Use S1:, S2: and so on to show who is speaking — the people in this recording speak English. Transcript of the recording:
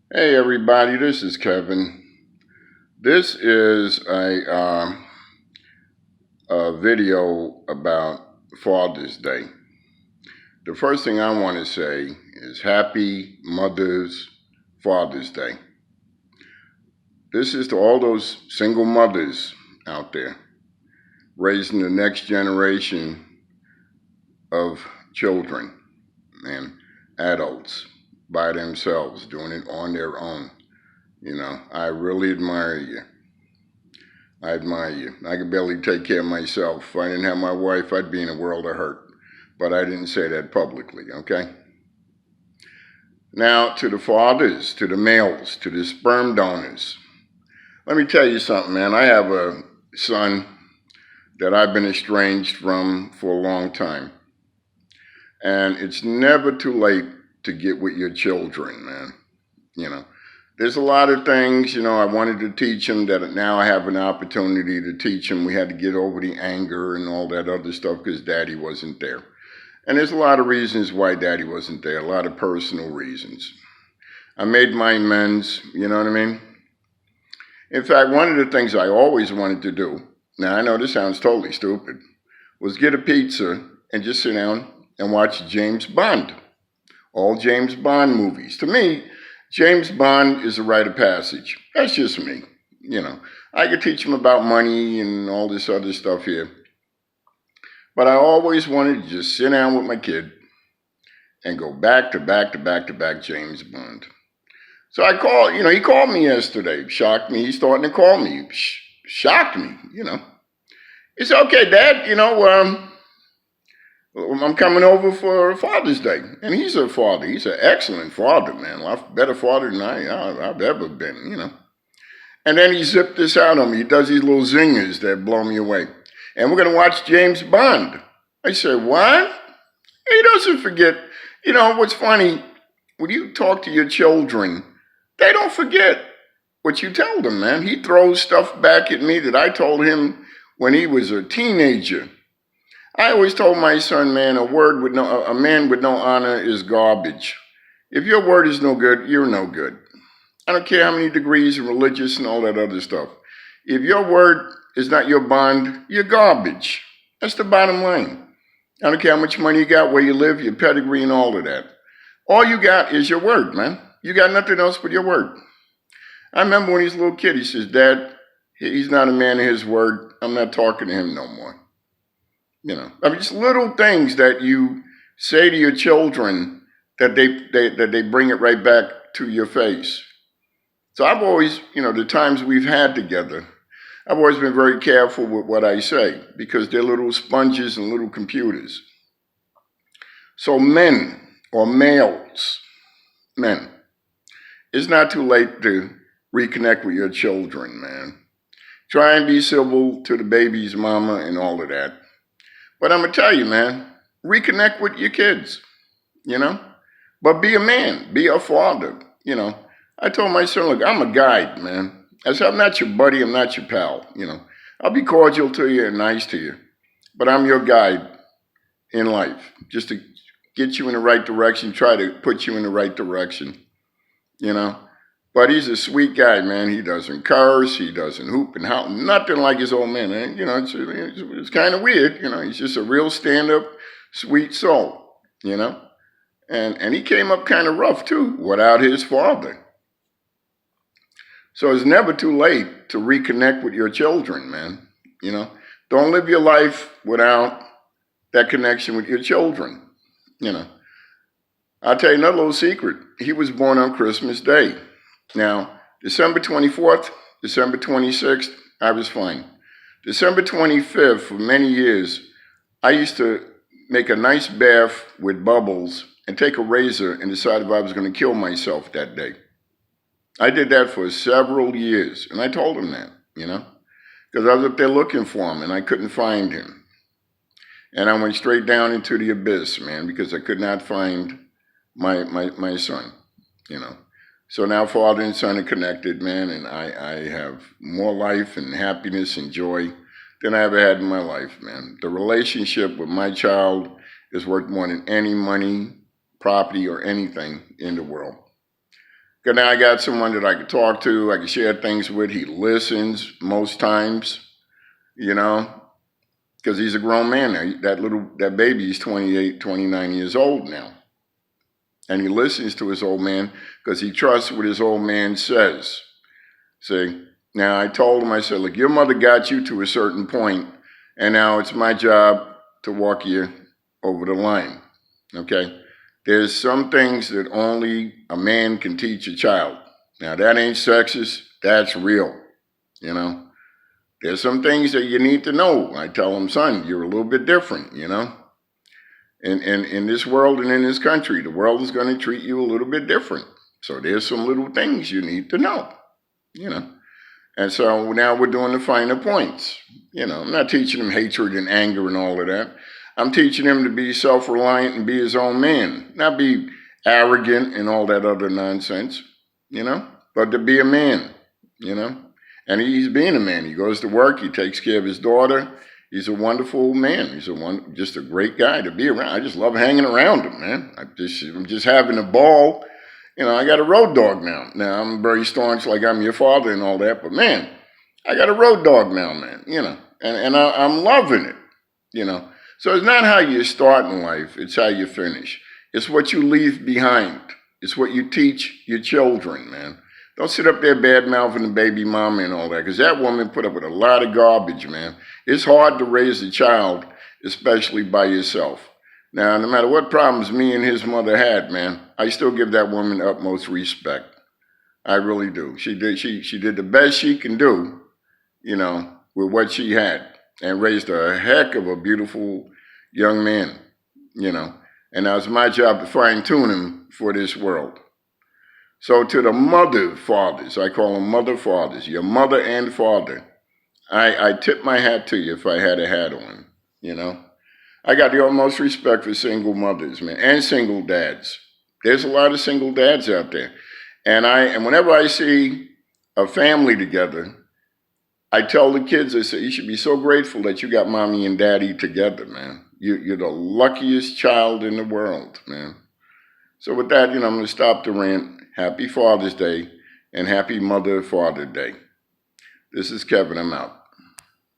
S1: Hey everybody, this is Kevin. This is a video about Father's Day. The first thing I want to say is Happy Father's Day. This is to all those single mothers out there raising the next generation of children and adults by themselves, doing it on their own. I really admire you. I admire you. I can barely take care of myself. If I didn't have my wife, I'd be in a world of hurt. But I didn't say that publicly, okay? Now, to the fathers, to the males, to the sperm donors. Let me tell you something, man. I have a son that I've been estranged from for a long time. And it's never too late to get with your children, man. There's a lot of things, I wanted to teach him that now I have an opportunity to teach him. We had to get over the anger and all that other stuff because daddy wasn't there. And there's a lot of reasons why daddy wasn't there, a lot of personal reasons. I made my amends, you know what I mean? In fact, one of the things I always wanted to do, now I know this sounds totally stupid, was get a pizza and just sit down and watch James Bond. All James Bond movies. To me, James Bond is a rite of passage. That's just me. I could teach him about money and all this other stuff here. But I always wanted to just sit down with my kid and go back to back James Bond. So I called, he called me yesterday, shocked me. He's starting to call me, shocked me, It's okay, Dad, I'm coming over for Father's Day. And he's a father. He's an excellent father, man. A lot better father than I've ever been, And then he zipped this out on me. He does these little zingers that blow me away. And we're going to watch James Bond. I said, what? He doesn't forget. What's funny, when you talk to your children, they don't forget what you tell them, man. He throws stuff back at me that I told him when he was a teenager. I always told my son, man, a man with no honor is garbage. If your word is no good, you're no good. I don't care how many degrees and religious and all that other stuff. If your word is not your bond, you're garbage. That's the bottom line. I don't care how much money you got, where you live, your pedigree and all of that. All you got is your word, man. You got nothing else but your word. I remember when he was a little kid, he says, Dad, he's not a man of his word. I'm not talking to him no more. Just little things that you say to your children that they bring it right back to your face. So I've always, the times we've had together, I've always been very careful with what I say because they're little sponges and little computers. So men or males, men, it's not too late to reconnect with your children, man. Try and be civil to the baby's mama and all of that. But I'm going to tell you, man, reconnect with your kids, But be a man, be a father, I told my son, look, I'm a guide, man. I said, I'm not your buddy, I'm not your pal, I'll be cordial to you and nice to you. But I'm your guide in life, just to get you in the right direction, try to put you in the right direction, But he's a sweet guy, man. He doesn't curse. He doesn't hoop and hout. Nothing like his old man. And, it's kind of weird. He's just a real stand-up, sweet soul, And he came up kind of rough, too, without his father. So it's never too late to reconnect with your children, man. Don't live your life without that connection with your children, I'll tell you another little secret. He was born on Christmas Day. Now, December 24th, December 26th, I was fine. December 25th, for many years, I used to make a nice bath with bubbles and take a razor and decide if I was going to kill myself that day. I did that for several years, and I told him that, because I was up there looking for him, and I couldn't find him. And I went straight down into the abyss, man, because I could not find my son, So now father and son are connected, man, and I have more life and happiness and joy than I ever had in my life, man. The relationship with my child is worth more than any money, property, or anything in the world. Because now I got someone that I can talk to, I can share things with. He listens most times, you know, because he's a grown man now. That baby is 28, 29 years old now. And he listens to his old man because he trusts what his old man says. See, now I told him, I said, look, your mother got you to a certain point, and now it's my job to walk you over the line, okay? There's some things that only a man can teach a child. Now, that ain't sexist. That's real, you know? There's some things that you need to know. I tell him, son, you're a little bit different, you know? In this world and in this country, the world is going to treat you a little bit different. So there's some little things you need to know, you know? And so now we're doing the finer points. You know, I'm not teaching him hatred and anger and all of that. I'm teaching him to be self-reliant and be his own man, not be arrogant and all that other nonsense, you know, but to be a man, you know. And he's being a man. He goes to work. He takes care of his daughter. He's a wonderful man. He's just a great guy to be around. I just love hanging around him, man. I'm just having a ball. You know, I got a road dog now. Now, I'm very staunch like I'm your father and all that, but man, I got a road dog now, man, you know, and I'm loving it, you know. So it's not how you start in life, it's how you finish. It's what you leave behind. It's what you teach your children, man. Don't sit up there bad-mouthing the baby mama and all that, because that woman put up with a lot of garbage, man. It's hard to raise a child, especially by yourself. Now, no matter what problems me and his mother had, man, I still give that woman utmost respect. I really do. She did the best she can do, you know, with what she had, and raised a heck of a beautiful young man, you know. And now it's my job to fine-tune him for this world. So to the mother fathers, I call them mother fathers, your mother and father, I tip my hat to you if I had a hat on, you know. I got the utmost respect for single mothers, man, and single dads. There's a lot of single dads out there. And whenever I see a family together, I tell the kids, I say, you should be so grateful that you got mommy and daddy together, man. You're the luckiest child in the world, man. So with that, you know, I'm going to stop the rant. Happy Father's Day and happy Mother Father Day. This is Kevin. I'm out.